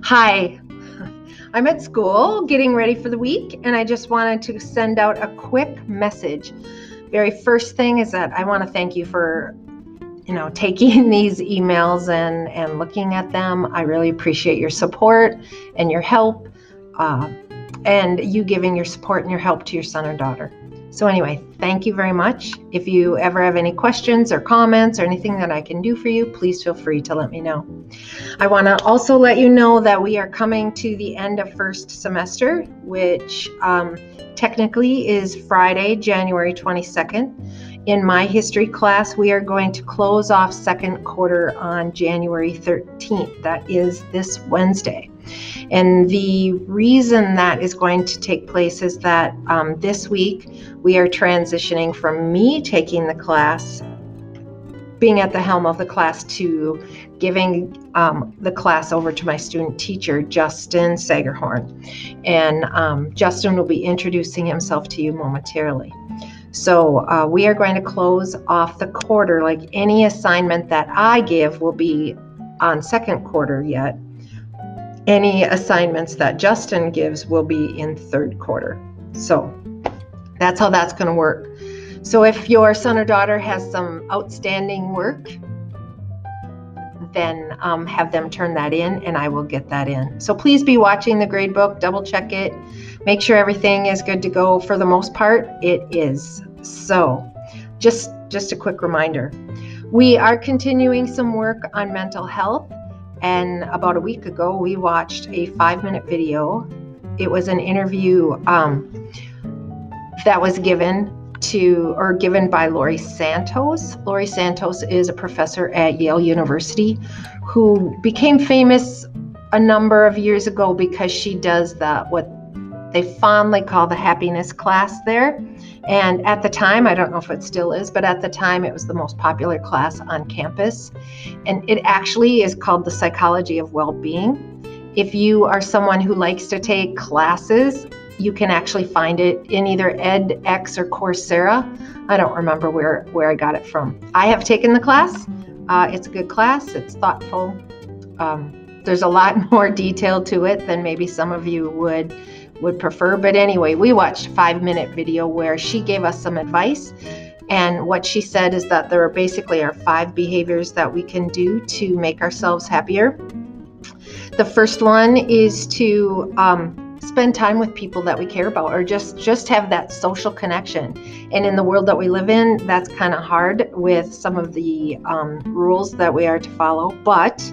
Hi, I'm at school getting ready for the week, and I just wanted to send out a quick message. Very first thing is that I want to thank you for taking these emails and looking at them. I really appreciate your support and your help, and you giving your support and your help to your son or daughter. So anyway, thank you very much. If you ever have any questions or comments or anything that I can do for you, please feel free to let me know. I want to also let you know that we are coming to the end of first semester, which technically is Friday, January 22nd. In my history class, we are going to close off second quarter on January 13th. That is this Wednesday. And the reason that is going to take place is that this week we are transitioning from me taking the class, being at the helm of the class, to giving the class over to my student teacher, Justin Sagerhorn. And Justin will be introducing himself to you momentarily. So we are going to close off the quarter. Like any assignment that I give will be on second quarter yet. Any assignments that Justin gives will be in third quarter. So that's how that's going to work. So if your son or daughter has some outstanding work, then have them turn that in and I will get that in. So please be watching the grade book, double check it, make sure everything is good to go. For the most part, it is. So just a quick reminder, we are continuing some work on mental health. And about a week ago, we watched a 5-minute video. It was an interview that was given by Laurie Santos. Laurie Santos is a professor at Yale University who became famous a number of years ago because she does what they fondly call the happiness class there. And at the time, I don't know if it still is, but at the time it was the most popular class on campus. And it actually is called the Psychology of Well-Being. If you are someone who likes to take classes, you can actually find it in either edX or Coursera. I don't remember where I got it from. I have taken the class. It's a good class. It's thoughtful. There's a lot more detail to it than maybe some of you would prefer. But anyway, we watched a 5-minute video where she gave us some advice. And what she said is that there are 5 behaviors that we can do to make ourselves happier. The first one is to spend time with people that we care about, or just have that social connection. And in the world that we live in, that's kind of hard with some of the rules that we are to follow. But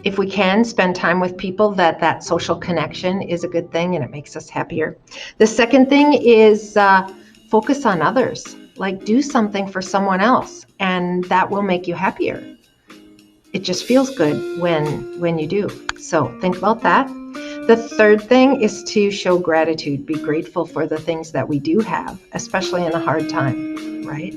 if we can spend time with people, that social connection is a good thing and it makes us happier. The second thing is focus on others. Like, do something for someone else, and that will make you happier. It just feels good when you do. So think about that. The third thing is to show gratitude. Be grateful for the things that we do have, especially in a hard time, right?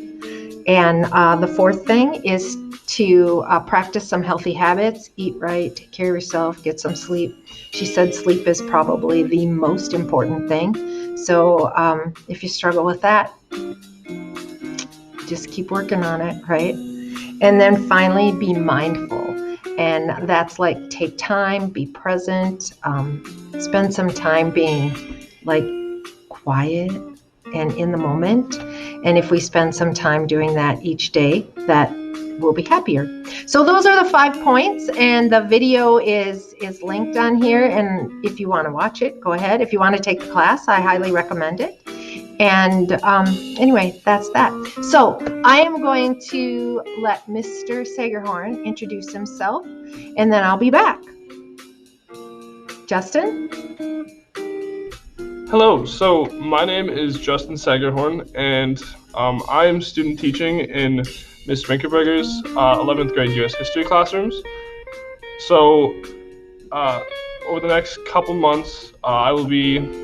And the fourth thing is to practice some healthy habits. Eat right, take care of yourself, get some sleep. She said sleep is probably the most important thing. So if you struggle with that, just keep working on it, right? And then finally, be mindful. And that's like take time, be present, spend some time being like quiet and in the moment. And if we spend some time doing that each day, that we'll be happier. So those are the 5 points, and the video is linked on here. And if you want to watch it, go ahead. If you want to take the class, I highly recommend it. And anyway, that's that. So I am going to let Mr. Sagerhorn introduce himself, and then I'll be back. Justin? Hello, so my name is Justin Sagerhorn, and I am student teaching in Ms. Rinkerberger's 11th grade U.S. history classrooms. So over the next couple months, I will be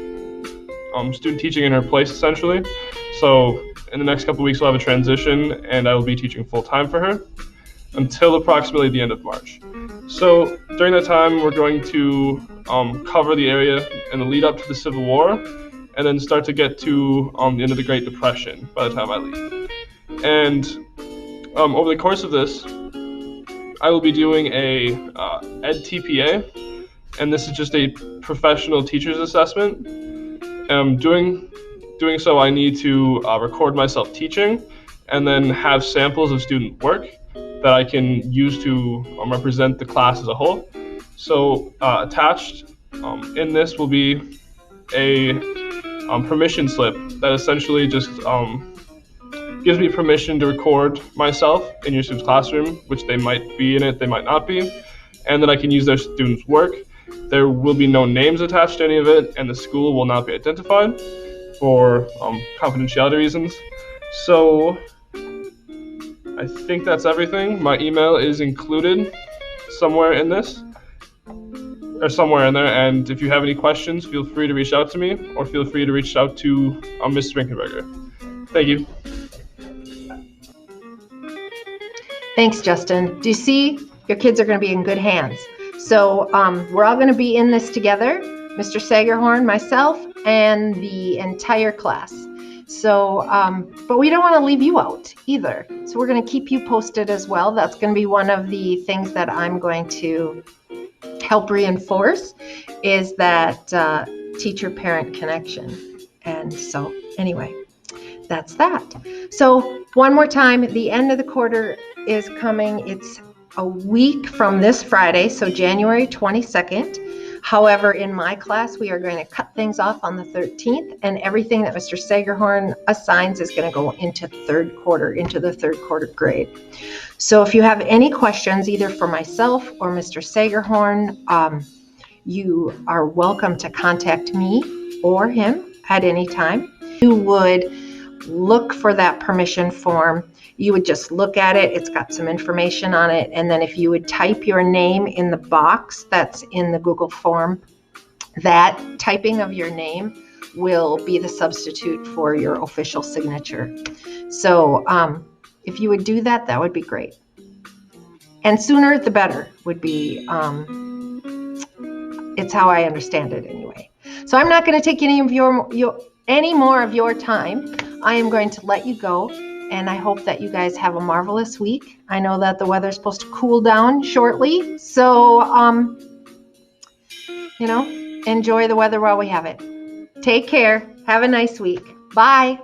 student teaching in her place, essentially. So in the next couple weeks, we'll have a transition, and I will be teaching full-time for her until approximately the end of March. So during that time, we're going to cover the area in the lead up to the Civil War, and then start to get to the end of the Great Depression by the time I leave. And over the course of this, I will be doing a Ed TPA, and this is just a professional teacher's assessment. Doing so, I need to record myself teaching, and then have samples of student work that I can use to represent the class as a whole. So attached in this will be a permission slip that essentially just gives me permission to record myself in your student's classroom, which they might be in it, they might not be, and then I can use their students' work. There will be no names attached to any of it, and the school will not be identified for confidentiality reasons. So I think that's everything. My email is included somewhere in this, or somewhere in there, and if you have any questions, feel free to reach out to me, or feel free to reach out to Ms. Winkenberger. Thank you. Thanks, Justin. Do you see? Your kids are going to be in good hands. So we're all going to be in this together, Mr. Sagerhorn, myself, and the entire class. So, but we don't want to leave you out either. So we're going to keep you posted as well. That's going to be one of the things that I'm going to help reinforce, is that teacher-parent connection. And so anyway, that's that. So one more time, the end of the quarter is coming. It's a week from this Friday, so January 22nd. However, in my class, we are going to cut things off on the 13th, and everything that Mr. Sagerhorn assigns is going to go into the third quarter grade. So if you have any questions, either for myself or Mr. Sagerhorn, you are welcome to contact me or him at any time. You would look for that permission form. You would just look at it. It's got some information on it. And then if you would type your name in the box that's in the Google form, that typing of your name will be the substitute for your official signature. So if you would do that, that would be great. And sooner the better would be, it's how I understand it anyway. So I'm not going to take any more of your time. I am going to let you go, and I hope that you guys have a marvelous week. I know that the weather's supposed to cool down shortly, so enjoy the weather while we have it. Take care. Have a nice week. Bye.